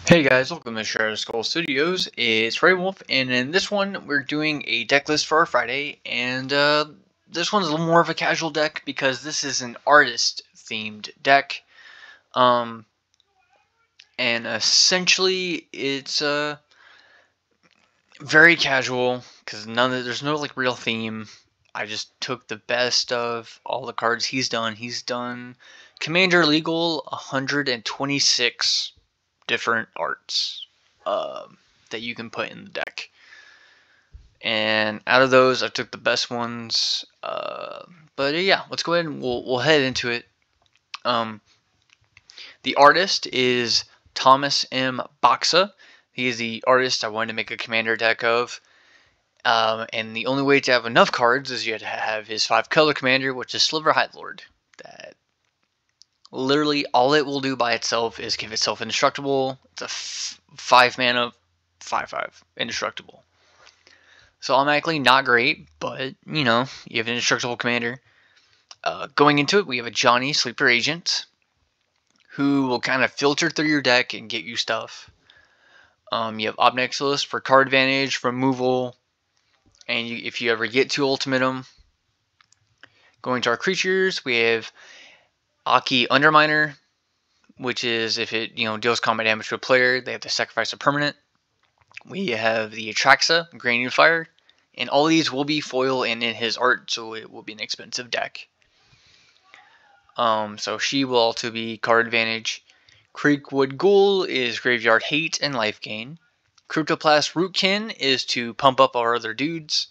Hey guys, welcome to Shadow Skull Studios. It's Ray Wolf, and in this one we're doing a deck list for our Friday, and this one's a little more of a casual deck because this is an artist-themed deck, and essentially it's very casual because there's no like real theme. I just took the best of all the cards he's done. He's done Commander Legal 126 different arts that you can put in the deck. And out of those, I took the best ones. But yeah, let's go ahead and we'll head into it. The artist is Thomas M. Baxa. He is the artist I wanted to make a commander deck of. And the only way to have enough cards is you have to have his 5-color commander, which is Sliver Hide Lord. That literally all it will do by itself is give itself indestructible. It's a 5-mana 5/5 indestructible. So automatically not great, but you know, you have an indestructible commander. Going into it, we have a Johnny Sleeper Agent who will kind of filter through your deck and get you stuff. You have Obnexilus for card advantage, removal, and if you ever get to Ultimatum. Going to our creatures, we have Aki Underminer, which is if it deals combat damage to a player, they have to sacrifice a permanent. We have the Atraxa, Grain and Fire, and all these will be foil and in his art, so it will be an expensive deck. So she will also be card advantage. Creekwood Ghoul is Graveyard Hate and Life Gain. Cryptoplast Rootkin is to pump up our other dudes.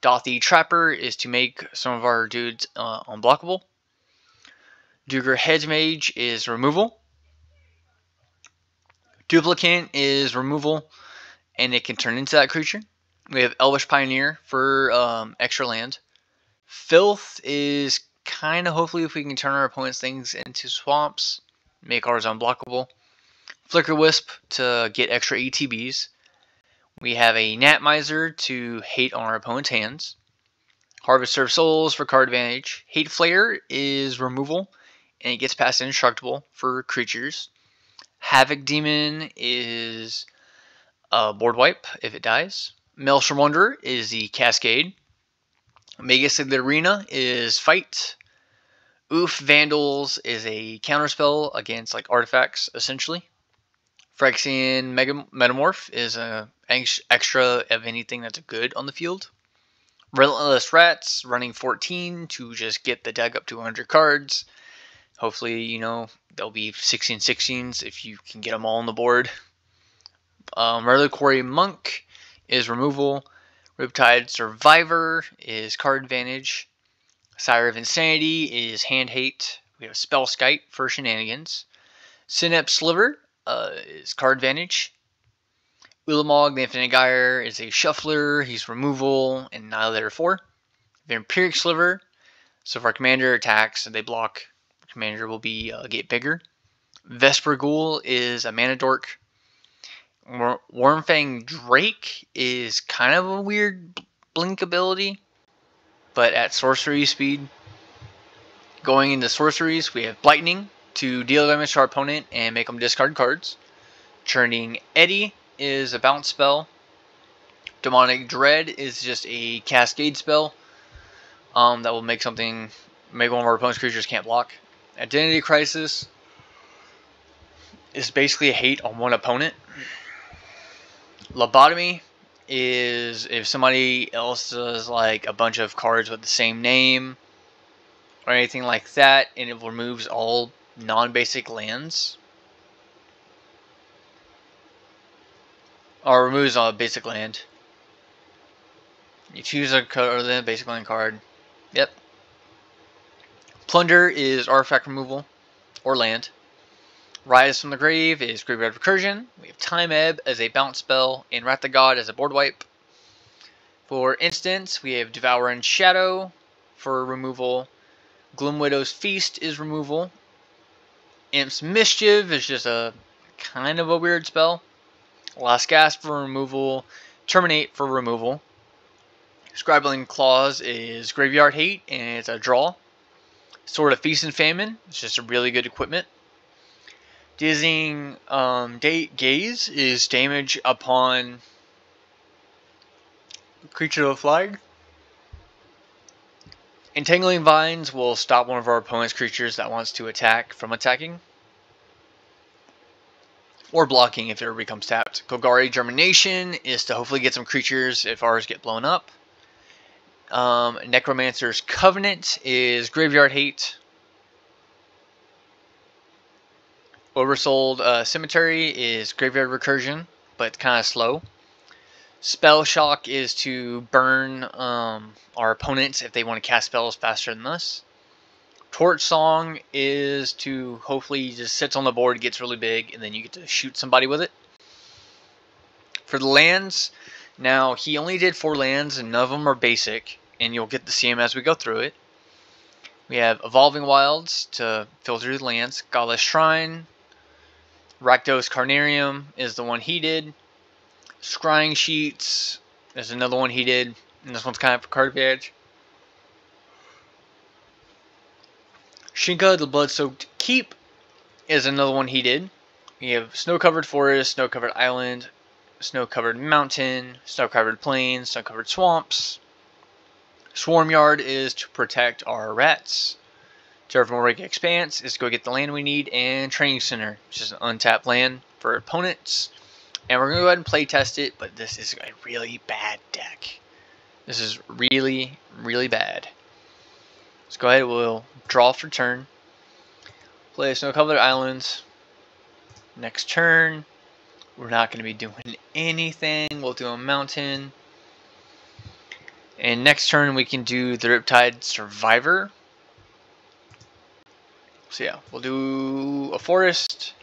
Dothy Trapper is to make some of our dudes unblockable. Duger Hedgemage is removal. Duplicant is removal, and it can turn into that creature. We have Elvish Pioneer for extra land. Filth is kind of hopefully if we can turn our opponent's things into swamps, make ours unblockable. Flicker Wisp to get extra ETBs. We have a Gnat Miser to hate on our opponent's hands. Harvester of Souls for card advantage. Hate Flare is removal, and it gets past indestructible for creatures. Havoc Demon is a board wipe if it dies. Maelstrom Wanderer is the Cascade. Magus of the Arena is Fight. Oof Vandals is a counterspell against like artifacts, essentially. Phyrexian Metamorph is a extra of anything that's good on the field. Relentless Rats running 14 to just get the deck up to 100 cards. Hopefully, there'll be 16/16s if you can get them all on the board. Reliquary Monk is removal. Riptide Survivor is card advantage. Sire of Insanity is hand hate. We have Spellskite for shenanigans. Synapse Sliver is card advantage. Ulamog the Infinite Gyre is a shuffler. He's removal and Annihilator 4. Vampiric Sliver. So if our commander attacks and they block, the commander will be get bigger. Vesper Ghoul is a mana dork. Wormfang Drake is kind of a weird blink ability, but at sorcery speed. Going into sorceries, we have Blightning to deal damage to our opponent and make them discard cards. Churning Eddy is a bounce spell. Demonic Dread is just a cascade spell that will make one of our opponent's creatures can't block. Identity Crisis is basically a hate on one opponent. Lobotomy is if somebody else does like a bunch of cards with the same name or anything like that, and it removes all non-basic lands. Or removes a basic land. You choose a basic land card. Yep. Plunder is artifact removal or land. Rise from the Grave is Graveyard Recursion. We have Time Ebb as a bounce spell and Wrath the God as a board wipe. For instance, we have Devouring Shadow for removal. Gloomwidow's Feast is removal. Imp's Mischief is just a kind of a weird spell. Last Gasp for removal. Terminate for removal. Scribbling Claws is Graveyard Hate and it's a draw. Sword of Feast and Famine is just a really good equipment. Dizzying Gaze is damage upon creature of flag. Entangling Vines will stop one of our opponent's creatures that wants to attack from attacking. Or blocking if it ever becomes tapped. Golgari Germination is to hopefully get some creatures if ours get blown up. Necromancer's Covenant is Graveyard Hate. Oversold Cemetery is Graveyard Recursion, but kind of slow. Spell Shock is to burn our opponents if they want to cast spells faster than us. Torch Song is to hopefully just sits on the board, gets really big, and then you get to shoot somebody with it. For the lands, now he only did 4 lands and none of them are basic, and you'll get to see them as we go through it. We have Evolving Wilds to filter the lands. Godless Shrine. Rakdos Carnarium is the one he did. Scrying Sheets is another one he did, and this one's kind of a card advantage. Shinka, the Blood-Soaked Keep, is another one he did. We have Snow-Covered Forest, Snow-Covered Island, Snow-Covered Mountain, Snow-Covered Plains, Snow-Covered Swamps. Swarm Yard is to protect our rats. Terraforming Expanse is to go get the land we need, and Training Center, which is an untapped land for opponents. And we're going to go ahead and play test it, but this is a really bad deck. This is really, really bad. Let's go ahead, we'll draw for turn. Play Snow-Covered Islands. Next turn, we're not going to be doing anything. We'll do a mountain. And next turn we can do the Riptide Survivor. So yeah, we'll do a forest.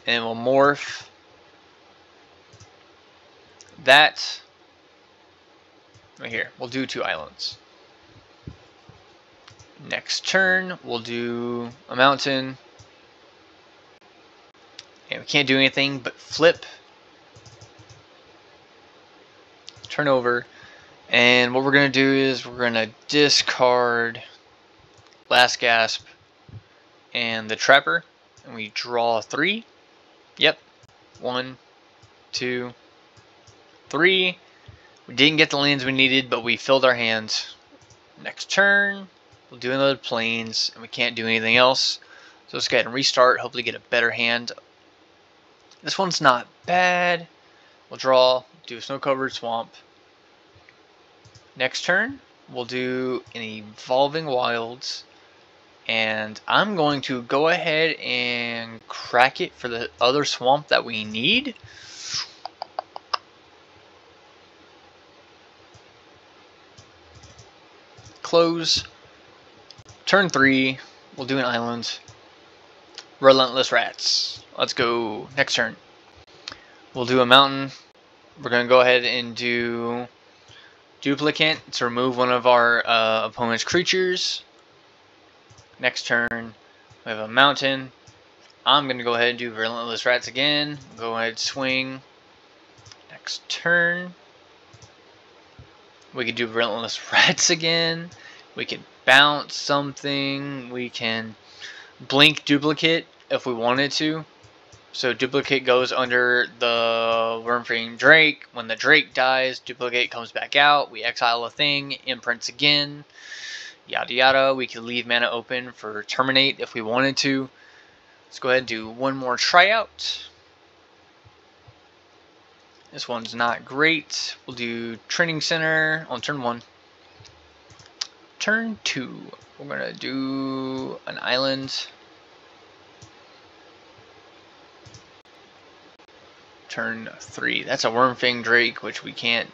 And we'll morph that right here. We'll do 2 islands. Next turn, we'll do a mountain. And we can't do anything but flip. Turn over. And what we're going to do is we're going to discard Last Gasp and the Trapper. And we draw 3. Yep. 1, 2, 3. We didn't get the lands we needed, but we filled our hands. Next turn, we'll do another Plains, and we can't do anything else. So let's go ahead and restart, hopefully get a better hand. This one's not bad. We'll draw, do a Snow-Covered Swamp. Next turn, we'll do an Evolving Wilds. And I'm going to go ahead and crack it for the other swamp that we need. Close. Turn 3, we'll do an island. Relentless Rats. Let's go. Next turn, we'll do a mountain. We're going to go ahead and do Duplicate to remove one of our opponent's creatures. Next turn, we have a mountain. I'm going to go ahead and do Relentless Rats again. Go ahead, swing. Next turn, we can do Relentless Rats again. We can bounce something. We can blink Duplicate if we wanted to. So Duplicate goes under the Wormfang Drake. When the Drake dies, Duplicate comes back out. We exile a thing, imprints again. Yada yada. We can leave mana open for Terminate if we wanted to. Let's go ahead and do one more tryout. This one's not great. We'll do Training Center on turn 1. Turn 2, we're going to do an island. Turn 3, that's a Wormfang Drake, which we can't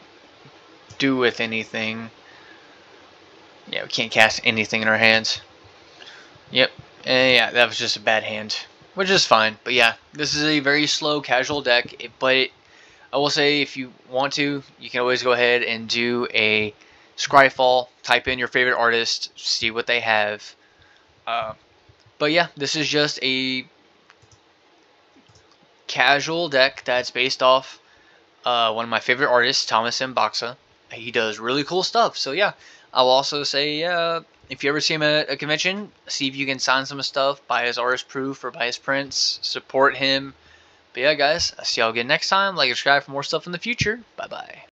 do with anything. Yeah, we can't cast anything in our hands. Yep, and yeah, that was just a bad hand, which is fine. But yeah, this is a very slow, casual deck. I will say, if you want to, you can always go ahead and do a Scryfall. Type in your favorite artist, see what they have. But yeah, this is just a casual deck that's based off one of my favorite artists, Thomas M. Baxa. He does really cool stuff. So yeah, I'll also say if if you ever see him at a convention, see if you can sign some stuff, buy his artist proof or buy his prints, support him. But yeah, guys, I'll see y'all again next time. Like and subscribe for more stuff in the future. Bye-bye.